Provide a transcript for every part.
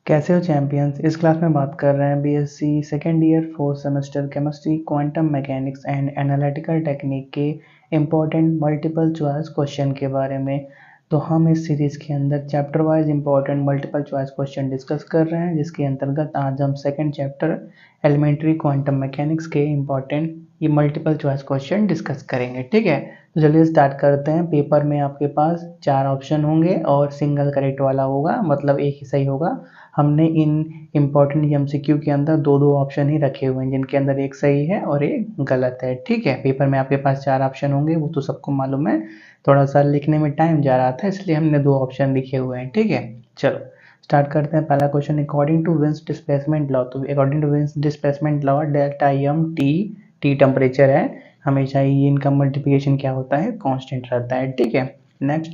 कैसे हो चैंपियंस। इस क्लास में बात कर रहे हैं BSc second year fourth semester chemistry quantum mechanics and analytical technique के इम्पोर्टेंट मल्टीपल चॉइस क्वेश्चन के बारे में। तो हम इस सीरीज़ के अंदर chapter wise important multiple choice question discuss कर रहे हैं, जिसके अंतर्गत आज हम second chapter elementary quantum mechanics के इम्पोर्टेंट ये मल्टीपल चॉइस क्वेश्चन डिस्कस करेंगे। ठीक है, तो चलिए स्टार्ट करते हैं। पेपर में आपके पास 4 ऑप्शन होंगे और सिंगल करेक्ट वाला होगा, मतलब एक ही सही होगा। हमने इन इम्पोर्टेंट एमसीक्यू के अंदर दो ऑप्शन ही रखे हुए हैं, जिनके अंदर एक सही है और एक गलत है। ठीक है, पेपर में आपके पास 4 ऑप्शन होंगे, वो तो सबको मालूम है। थोड़ा सा लिखने में टाइम जा रहा था, इसलिए हमने 2 ऑप्शन लिखे हुए हैं। ठीक है, चलो स्टार्ट करते हैं। पहला question, according to Wien's displacement law. तो according to Wien's displacement law delta M T temperature है, हमेशा ही इनका मल्टीप्लिकेशन क्या होता है, कांस्टेंट रहता है। ठीक है, next,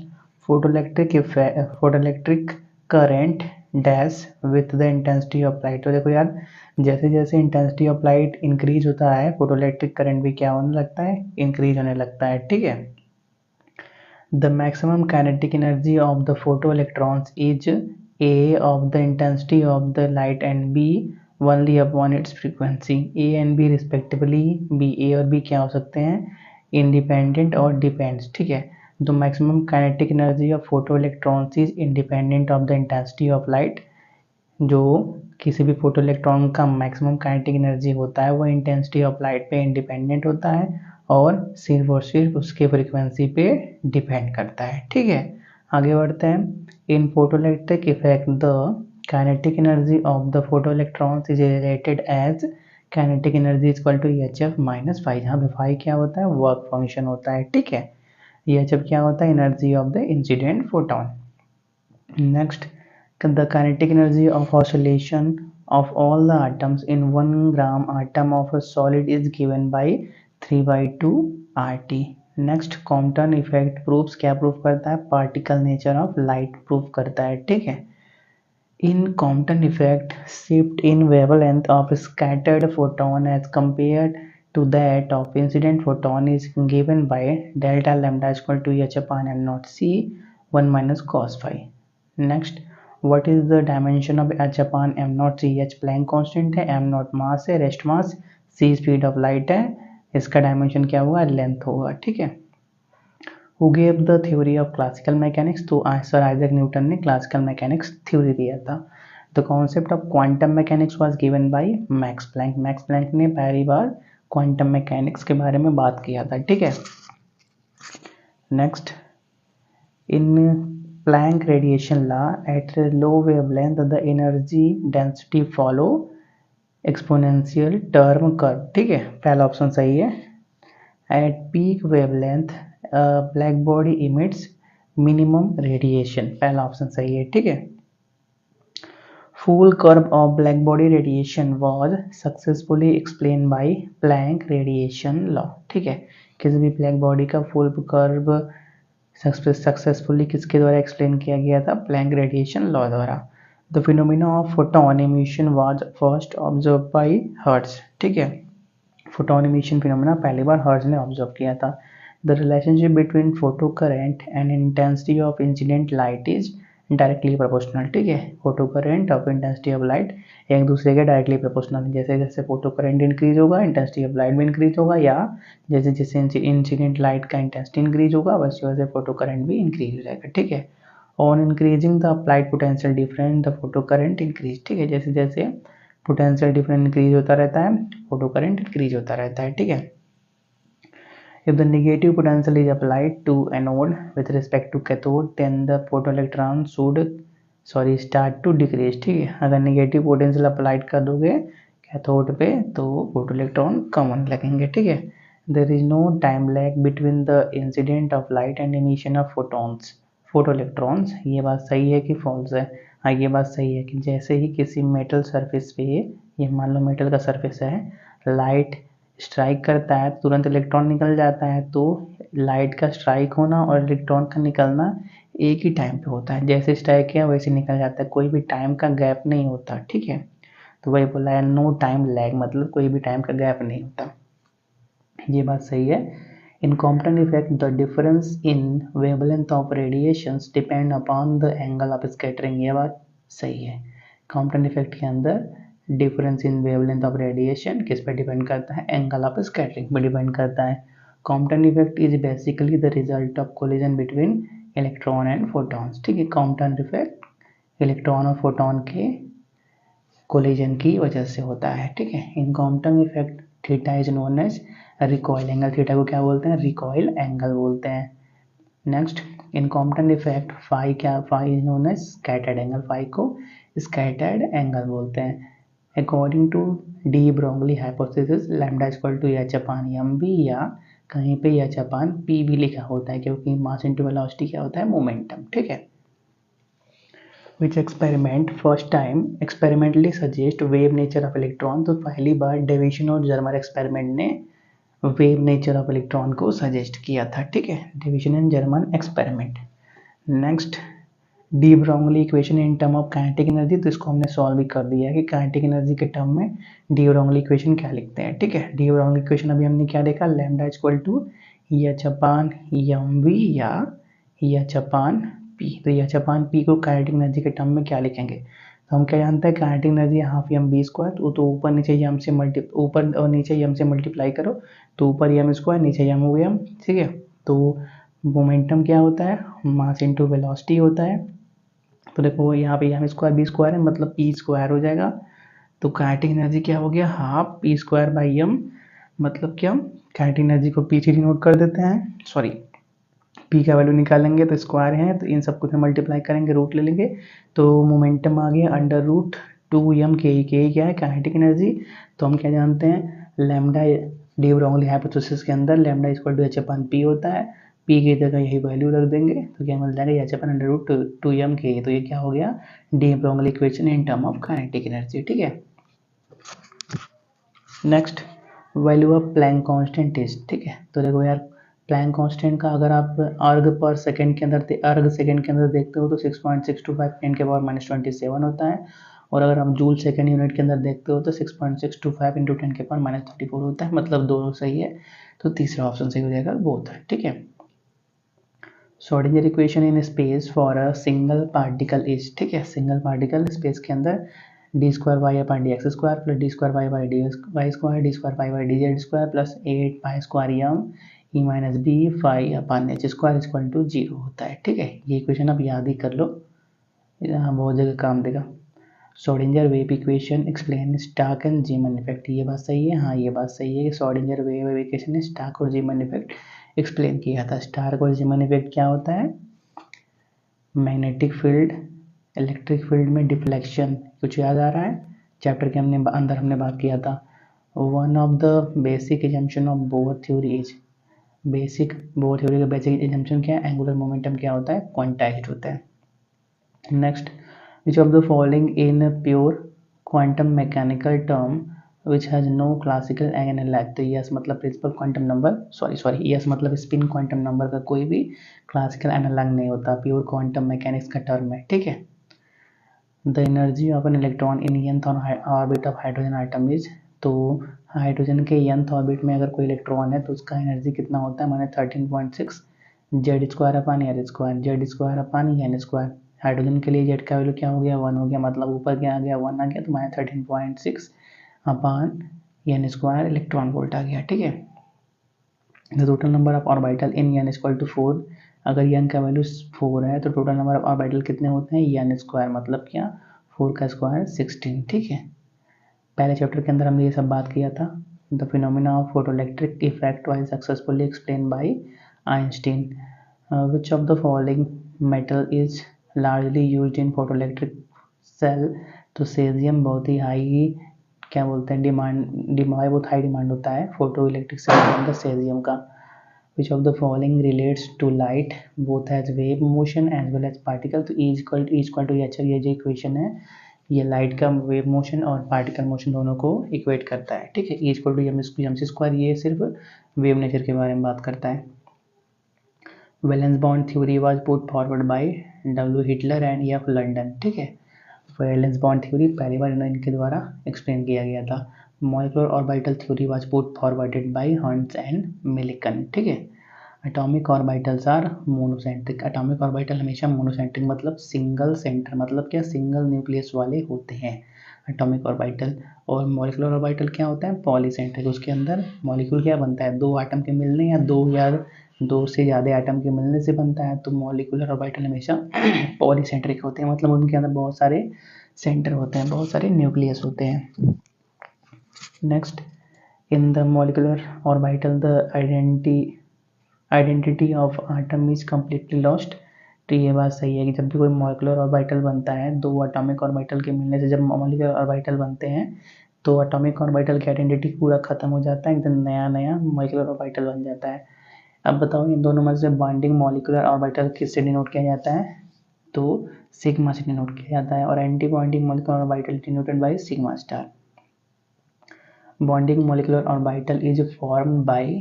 photoelectric current dash with the intensity of light. तो देखो यार, जैसे जैसे इंटेंसिटी ऑफ लाइट इंक्रीज होता है, फोटोइलेक्ट्रिक करंट भी क्या होने लगता है, इंक्रीज होने लगता है। ठीक है, the maximum kinetic energy of the photo electrons is A of the intensity of the light and B only upon its frequency. A and B respectively, B A और बी क्या हो सकते हैं, इंडिपेंडेंट और डिपेंड्स। ठीक है, the maximum kinetic energy of photo electrons is independent of the intensity of light. जो किसी भी फोटो इलेक्ट्रॉन का मैक्सिमम काइनेटिक एनर्जी होता है वो इंटेंसिटी ऑफ लाइट पे इंडिपेंडेंट होता है और सिर्फ उसके फ्रीक्वेंसी पे डिपेंड करता है। ठीक है, आगे बढ़ते हैं। In photoelectric effect the kinetic energy of the photo electrons is related as kinetic energy equal to H minus five. जहाँ पे फाइव क्या होता है, वर्क फंक्शन होता है। ठीक है, एच क्या होता है, energy of the incident photon. Next, the kinetic energy of oscillation of all the atoms in 1 gram atom of a solid is given by 3/2 RT. Next, Compton effect proves, क्या prove करता है, particle nature of light prove करता है। ठीक है, in Compton effect shift in wavelength of scattered photon as compared to that of incident photon is given by delta lambda equal to h upon m naught c 1 minus cos phi. Next, what is the dimension of h upon m naught c? h Planck constant है, m naught mass है, rest mass, c speed of light है, इसका dimension क्या होगा, length होगा। ठीक है, Who gave the theory of classical mechanics? तो सर आइजैक न्यूटन ने क्लासिकल मैकेनिक्स थ्योरी दिया था। The concept of quantum mechanics was given by Max Planck. Max Planck ने पहली बार क्वांटम मैकेनिक्स के बारे में बात किया था। ठीक है, next, in Planck radiation law at low wavelength the energy density follow exponential term curve. ठीक है, पहला ऑप्शन सही है। At peak wavelength black body emits minimum radiation, पहला ऑप्शन सही है। ठीक है, full curve of black body radiation was successfully explain by Planck radiation law. ठीक है, किसी भी ब्लैक बॉडी का फुल कर्व सक्सेसफुली किसके द्वारा एक्सप्लेन किया गया था, प्लैंक रेडिएशन लॉ द्वारा। The phenomena of photon emission was first observe by hertz. ठीक है, फोटोन इमिशन फिनोमिना पहली बार हर्ट्ज ने ऑब्जर्व किया था। The relationship between photo current and intensity of incident light is directly proportional. ठीक है, photo current और इंटेंसिटी ऑफ लाइट एक दूसरे के डायरेक्टली प्रोपोर्शनल। जैसे जैसे फोटो करंट इंक्रीज होगा, इंटेंसिटी ऑफ लाइट भी इंक्रीज होगा, या जैसे जैसे इंसिडेंट लाइट का इंटेंसिटी इंक्रीज होगा, वैसे वैसे फोटो करंट भी इंक्रीज हो जाएगा। ठीक है, on increasing the applied potential difference the photo current increase. ठीक है, जैसे जैसे पोटेंशियल डिफरेंस इंक्रीज होता रहता है, फोटो करंट इंक्रीज होता रहता है। ठीक है, if the negative potential is applied to anode with respect to cathode then the photoelectron should start to decrease। ठीक है, अगर नेगेटिव पोटेंशियल अप्लाइड कर दोगे कैथोड पे तो फोटो इलेक्ट्रॉन कम होने लगेंगे। ठीक है, there is no time lag between the incident of light and emission of photons photo electrons. ये बात सही है कि फॉल्स है? हाँ, ये बात सही है कि जैसे ही किसी मेटल सरफेस पे, ये मान लो मेटल का सरफेस है, लाइट स्ट्राइक करता है तुरंत इलेक्ट्रॉन निकल जाता है। तो लाइट का स्ट्राइक होना और इलेक्ट्रॉन का निकलना एक ही टाइम पे होता है, जैसे स्ट्राइक किया वैसे निकल जाता है, कोई भी टाइम का गैप नहीं होता। ठीक है, तो वही बोला है, नो टाइम लैग, मतलब कोई भी टाइम का गैप नहीं होता। ये बात सही है। In Compton effect the difference in wavelength of radiations depend upon the angle of scattering. ये बात सही है कॉम्पटन इफेक्ट के अंदर difference in wavelength of radiation किस पे डिपेंड करता है, एंगल ऑफ स्कैटरिंग पे डिपेंड करता है। Compton effect is basically the result of collision between electron and photons, ठीक है। कॉम्पटन इफेक्ट इलेक्ट्रॉन और फोटॉन के कोलिजन की वजह से होता है, ठीक है। In Compton effect theta is known as recoil angle, theta को क्या बोलते हैं, रिकॉइल एंगल बोलते हैं। Next, in Compton effect phi क्या, phi is known as scattered angle, phi को स्कैटर्ड एंगल बोलते हैं। According to de Broglie hypothesis lambda equal to H upon M B, या कहीं पे एच अपान पी भी लिखा होता है क्योंकि मास इंटू वेलोसिटी क्या होता है, मोमेंटम, ठीक है। Which experiment first time experimentally suggest wave nature of electron, तो पहली बार डेविशन और जर्मर एक्सपेरिमेंट ने वेव नेचर ऑफ इलेक्ट्रॉन को सजेस्ट किया था, ठीक है, Davisson and Germer experiment. Next, de Broglie equation in term of kinetic energy, तो इसको हमने सॉल्व भी कर दिया है कि काइनेटिक एनर्जी के टर्म में डी ब्रोगली इक्वेशन क्या लिखते हैं, ठीक है। डी ब्रोगली इक्वेशन अभी हमने क्या देखा, lambda equal to H upon m v या एच अपान पी, तो एच अपान पी को काइनेटिक एनर्जी के टर्म में क्या लिखेंगे, तो हम क्या जानते हैं kinetic energy half m b square, तो ऊपर नीचे एम से ऊपर और नीचे एम से मल्टीप्लाई करो तो ऊपर एम स्क्वायर नीचे एम हो गया, ठीक है। तो मोमेंटम क्या होता है, मास इंटू वेलोसिटी होता है, तो देखो यहाँ पे एम स्क्वायर बी स्क्वायर है मतलब पी स्क्वायर हो जाएगा, तो काइनेटिक एनर्जी क्या हो गया, half p square by m, मतलब क्या, काइनेटिक एनर्जी को पी थ्री नोट कर देते हैं, सॉरी पी का वैल्यू निकालेंगे तो स्क्वायर है, तो इन सबको फिर मल्टीप्लाई करेंगे, रूट ले लेंगे, तो मोमेंटम आ गया अंडर रूट टू एम के क्या है, काइनेटिक एनर्जी। तो हम क्या जानते हैं, लैम्डा डी ब्रोगली हाइपोथेसिस के अंदर lambda equal to h upon p होता है, पी की जगह यही वैल्यू रख देंगे तो क्या मिल जाएगा, एच अपन अंडर रूट टू एम के, तो ये क्या हो गया, D Broglie equation in term of kinetic energy, ठीक है। Next, value of Planck constant is, ठीक है, तो देखो यार प्लैंक कांस्टेंट का अगर आप अर्ग पर सेकंड के अंदर अर्ग सेकंड के अंदर देखते हो तो 6.625 10 के पावर माइनस 27 होता है, और अगर आप जूल सेकंड यूनिट के अंदर देखते हो तो 6.625 इंटू 10 के पावर माइनस 34 होता है, मतलब दोनों सही है, तो तीसरा ऑप्शन सही हो जाएगा, बोथ, ठीक है। Schrodinger equation in space for a single particle is, ठीक है, सिंगल पार्टिकल स्पेस के अंदर d square y upon d x square plus d square y by d y square d square y by d z square plus 8 pi square m e minus b phi upon h square equal to 0 होता है, ठीक है। ये equation आप याद ही कर लो, यहाँ बहुत जगह काम देगा। Schrodinger wave equation explain Stark and Zeeman effect, ये बात सही है, हाँ ये बात सही है कि श्रोडिंगर वेव इक्वेशन ने स्टार्क और जीमन इफेक्ट एक्सप्लेन किया था। स्टार्क और जीमन इफेक्ट क्या होता है, मैग्नेटिक फील्ड इलेक्ट्रिक फील्ड में डिफ्लेक्शन, कुछ याद आ रहा है, चैप्टर के अंदर हमने बात किया था। One of the basic assumption of bore theory is, bore theory का बेसिक एजम्पशन क्या है, एंगुलर मोमेंटम क्या होता है, क्वांटाइज्ड होता है। Next, which of the following in pure quantum mechanical term which has no classical analogue, तो yes मतलब principal quantum number, sorry yes मतलब स्पिन क्वांटम नंबर का कोई भी क्लासिकल एनालॉग नहीं होता, प्योर क्वांटम मैकेनिक्स का टर्म है, ठीक है। The energy of an electron in nth orbit of hydrogen atom is, तो हाइड्रोजन के nth ऑर्बिट में अगर कोई इलेक्ट्रॉन है तो उसका एनर्जी कितना होता है, मैंने 13.6 z square upon n square, z square upon n square, hydrogen के लिए जेड का वैल्यू क्या हो गया, 1 हो गया, मतलब ऊपर क्या आ गया, 1 आ गया, तो मैंने 13.6 upon n square electron volt आ गया, ठीक है। The total number of orbital in n equal to 4, अगर एन का वैल्यू 4 है तो टोटल नंबर ऑफ ऑर्बिटल कितने होते हैं, एन स्क्वायर मतलब क्या, 4 का स्क्वायर 16, ठीक है। पहले चैप्टर के अंदर हमने ये सब बात किया था। The phenomena of photoelectric effect was successfully explain by Einstein, which of the following metal is largely used in photoelectric cell, तो सेजियम बहुत ही हाई क्या बोलते हैं डिमांड बहुत हाई डिमांड होता है फोटो इलेक्ट्रिक सेल के अंदर सेजियम का। Which of the following relates to light both as wave motion as well as particle, तो ई इक्वल टू एच, ये जो इक्वेशन है ये लाइट का वेव मोशन और पार्टिकल मोशन दोनों को इक्वेट करता है, ठीक है। E equal to m c square, ये सिर्फ वेव नेचर के बारे में बात करता है। Valence bond theory was put forward by W Hitler and F London, ठीक है। वैलेंस बॉन्ड थ्योरी पहली बार इनके द्वारा एक्सप्लेन किया गया था। Molecular orbital theory was put forwarded by Hund's and Mulliken, ठीक है। Atomic orbitals are monocentric. Atomic orbital हमेशा मोनोसेंट्रिक मतलब सिंगल सेंटर, मतलब क्या, सिंगल न्यूक्लियस वाले होते हैं एटॉमिक ऑर्बिटल। और मॉलिक्यूलर ऑर्बिटल क्या होता है, पॉलीसेंट्रिक। उसके अंदर मॉलिक्यूल क्या बनता है, दो एटम के मिलने या दो से ज़्यादा एटम के मिलने से बनता है। तो मॉलिक्यूलर ऑर्बिटल हमेशा पॉलीसेंट्रिक होते हैं, मतलब उनके अंदर बहुत सारे सेंटर होते हैं, बहुत सारे न्यूक्लियस होते हैं। Next, in the molecular orbital the identity of atom is completely lost. तो ये बात सही है कि जब भी कोई मॉलिक्यूलर ऑर्बिटल बनता है, दो एटॉमिक ऑर्बिटल के मिलने से जब मॉलिक्यूलर ऑर्बिटल बनते हैं तो एटॉमिक ऑर्बिटल की आइडेंटिटी पूरा खत्म हो जाता है, एकदम नया नया मॉलिक्यूलर ऑर्बिटल बन जाता है। अब बताओ इन दोनों में से बॉन्डिंग मॉलिक्यूलर ऑर्बिटल किससे डिनोट किया जाता है, तो सिग्मा से डिनोट किया जाता है। और anti bonding molecular orbital denoted by sigma star. Bonding molecular orbital is formed by,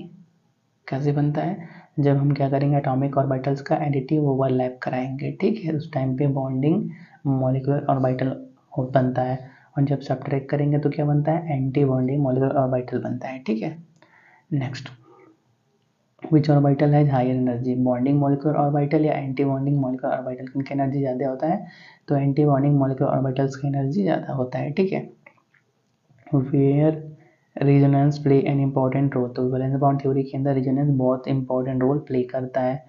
कैसे बनता है, जब हम क्या करेंगे, एटॉमिक ऑर्बिटल्स का एडिटिव ओवरलैप कराएंगे, ठीक है, उस टाइम पे बॉन्डिंग मॉलिक्यूलर ऑर्बिटल बनता है। और जब सब्ट्रैक्ट करेंगे तो क्या बनता है, एंटी बॉन्डिंग मॉलिक्यूलर ऑर्बिटल बनता है, ठीक है। Next, which orbital has higher energy, bonding molecular orbital या एंटी बॉन्डिंग मॉलिक्यूलर ऑर्बिटल, इनकी एनर्जी ज़्यादा होता है, तो एंटी बॉन्डिंग मॉलिक्यूलर ऑर्बिटल्स की एनर्जी ज़्यादा होता है, ठीक है। Where resonance play an important role, तो वैलेंस बॉन्ड थ्योरी के अंदर रेजोनेंस बहुत इंपॉर्टेंट रोल प्ले करता है।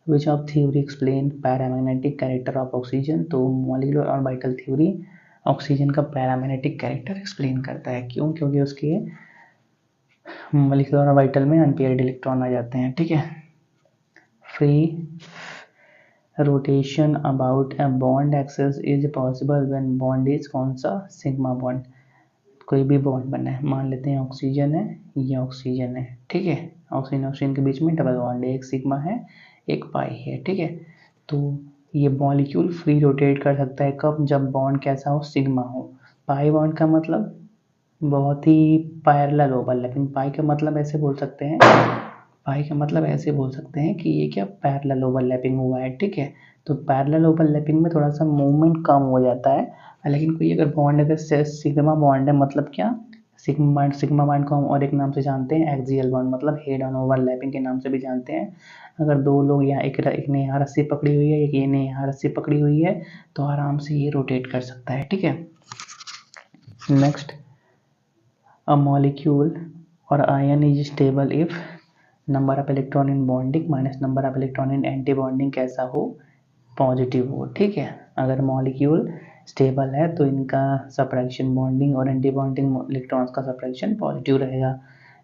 Which of theory explain paramagnetic character of oxygen, तो मॉलिक्यूलर ऑर्बिटल थ्योरी ऑक्सीजन का पैरामैग्नेटिक कैरेक्टर एक्सप्लेन करता है। क्यों, क्योंकि उसके मॉलिक्यूलर ऑर्बिटल में अनपेयर्ड इलेक्ट्रॉन आ जाते हैं, ठीक है। Free rotation about a bond axis is possible when bond is कौन सा, सिग्मा बॉन्ड। कोई भी बॉन्ड बना है, मान लेते हैं ऑक्सीजन है, ये ऑक्सीजन है, ठीक है, ऑक्सीजन ऑक्सीजन के बीच में डबल बॉन्ड है, एक सिग्मा है एक पाई है, ठीक है। तो ये मॉलिक्यूल फ्री रोटेट कर सकता है, कब, जब बॉन्ड कैसा हो, सिग्मा हो। पाई बॉन्ड का मतलब बहुत ही पैरेलल ओवरलैपिंग, पाई का मतलब ऐसे बोल सकते हैं, पाई का मतलब ऐसे बोल सकते हैं कि ये क्या, पैरेलल ओवरलैपिंग हुआ है, ठीक है। तो पैरेलल ओवरलैपिंग में थोड़ा सा मूवमेंट कम हो जाता है, लेकिन कोई अगर बॉन्ड अगर सिग्मा बॉन्ड है, मतलब क्या, सिग्मा बॉन्ड को हम और एक नाम से जानते हैं एक्सियल बॉन्ड, मतलब हेड ऑन ओवरलैपिंग के नाम से भी जानते हैं। अगर दो लोग यहाँ एक ने यहाँ रस्सी पकड़ी हुई है, एक ये ने यहाँ रस्सी पकड़ी हुई है, तो आराम से ये रोटेट कर सकता है, ठीक है। Next, a molecule or ion is stable if number of electron in bonding minus number of electron in anti bonding कैसा हो, पॉजिटिव हो, ठीक है। अगर मॉलिक्यूल स्टेबल है तो इनका सब्ट्रैक्शन बॉन्डिंग और एंटी बॉन्डिंग इलेक्ट्रॉन्स का सब्ट्रैक्शन पॉजिटिव रहेगा।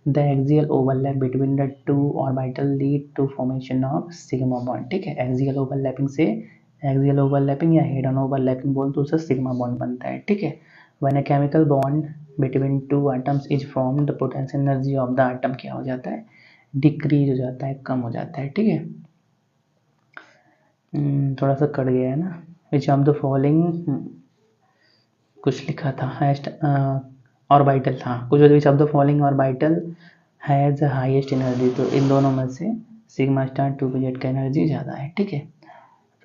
The axial overlap between the two orbital lead to formation of sigma bond, ठीक है। एक्सियल ओवरलैपिंग से, एक्सियल ओवरलैपिंग या हेड ऑन ओवरलैपिंग बोल तो उससे सिग्मा बॉन्ड बनता है, ठीक है। When a chemical bond between two atoms is form, the potential energy of the atom क्या हो जाता है, डिक्रीज हो जाता है, कम हो जाता है, ठीक है। थोड़ा सा कट गया है ना। विच ऑफ द फॉलोइंग, कुछ लिखा था हाइस्ट ऑर्बिटल था कुछ, विच of the following orbital has highest energy, तो इन दोनों में से सिग्मा स्टार 2p का एनर्जी ज़्यादा है, ठीक है।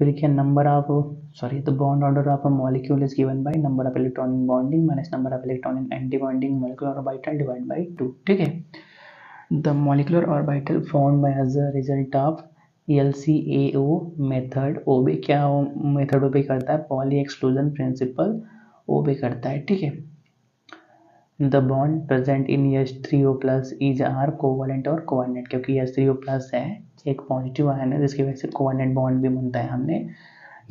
फिर क्या, number of, sorry, the bond order of a molecule is given by number of electron in bonding minus number of electron in anti bonding molecular orbital divide by 2, ठीक है। The molecular orbital formed by as a result of LCAO method, ओबे क्या method ओबे करता है, poly exclusion principle ओबे करता है, ठीक है। The bond present in H3O plus is are covalent और कोऑर्डिनेट, क्योंकि H3O प्लस है, एक पॉजिटिव आयन है जिसकी वजह से कोऑर्डिनेट बॉन्ड भी बनता है। हमने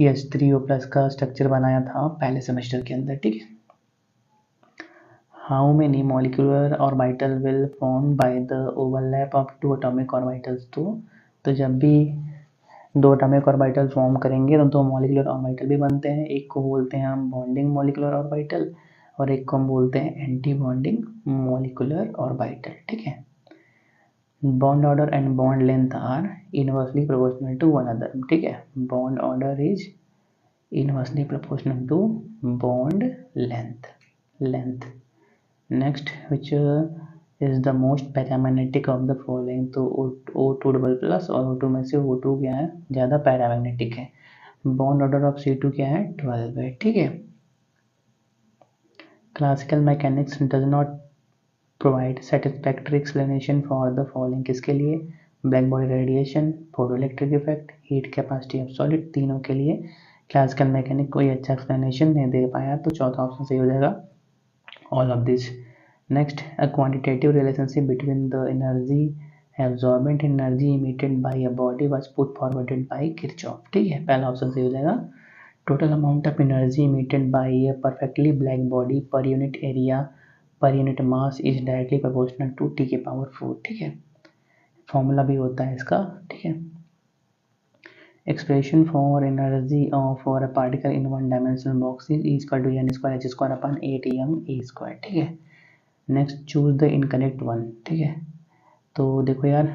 H3O प्लस का स्ट्रक्चर बनाया था पहले सेमेस्टर के अंदर, ठीक है। How many molecular orbital will form by the overlap of two atomic orbitals, तो जब भी दो एटॉमिक ऑर्बिटल फॉर्म करेंगे तो दो मॉलिक्यूलर ऑर्बिटल भी बनते हैं, एक को बोलते हैं हम बॉन्डिंग मॉलिक्यूलर ऑर्बिटल और एक को हम बोलते हैं एंटी बॉन्डिंग मॉलिक्यूलर ऑर्बिटल, ठीक है। Bond order and bond length are inversely proportional to one other, ठीक है। Bond order is inversely proportional to bond length. Next, which is the most paramagnetic of the following, तो O2 double plus और O2 में से O2 क्या है, ज़्यादा paramagnetic है। बॉन्ड ऑर्डर ऑफ C2 क्या है, 12 है, ठीक है। Classical mechanics does not provide satisfactory explanation for the following, किसके लिए, black body radiation, photo electric effect, heat capacity of solid, तीनों के लिए क्लासिकल मैकेनिक कोई अच्छा एक्सप्लेनेशन नहीं दे पाया, तो चौथा ऑप्शन सही हो जाएगा, all of this. Next, a quantitative relationship between the energy absorbent energy emitted by a body was put forwarded by Kirchhoff. ठीक है, पहला ऑप्शन सही हो जाएगा। Total amount of energy emitted by a perfectly black body per unit area per unit mass is directly proportional to T के power 4। ठीक है, formula भी होता है इसका। ठीक है, expression for energy for a particle in one dimensional box is equal to n square h square upon 8m a square. ठीक है, next, choose the incorrect one. ठीक है, तो देखो यार,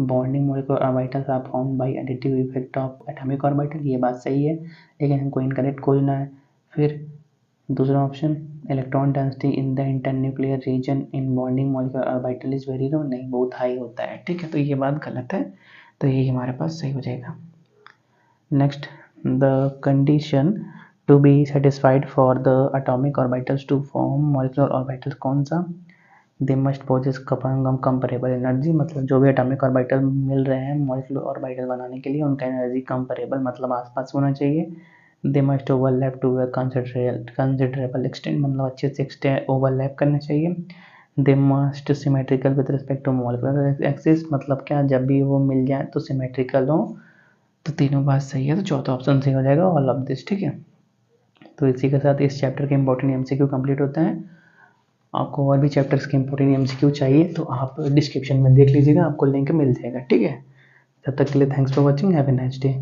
bonding molecular orbitals are formed by additive effect of atomic orbital, ये बात सही है, लेकिन हमको इनकरेक्ट खोजना है। फिर दूसरा option, electron density in the internuclear region in bonding molecular orbital is very low, नहीं, बहुत हाई होता है। ठीक है, तो ये बात गलत है, तो ये हमारे पास सही हो जाएगा। Next, the condition to be satisfied for the atomic orbitals to form molecular orbitals कौन सा? They must possess comparable energy, मतलब जो भी एटॉमिक ऑर्बिटल मिल रहे हैं मॉलिक्यूलर ऑर्बिटल बनाने के लिए, उनका एनर्जी कंपेरेबल मतलब आसपास होना चाहिए। They must overlap to a considerable extent, मतलब अच्छे से ओवरलैप करना चाहिए। They must symmetrical with respect to molecular axis, मतलब क्या, जब भी वो मिल जाए तो सिमेट्रिकल हो। तो तीनों बात सही है, तो चौथा ऑप्शन सही हो जाएगा, ऑल ऑफ दिस। ठीक है, तो इसी के साथ इस चैप्टर के इंपॉर्टेंट एमसीक्यू कंप्लीट होता है। आपको और भी चैप्टर्स के इंपॉर्टेंट एमसीक्यू चाहिए तो आप डिस्क्रिप्शन में देख लीजिएगा, आपको लिंक मिल जाएगा। ठीक है, तब तक के लिए thanks for watching, have a nice day.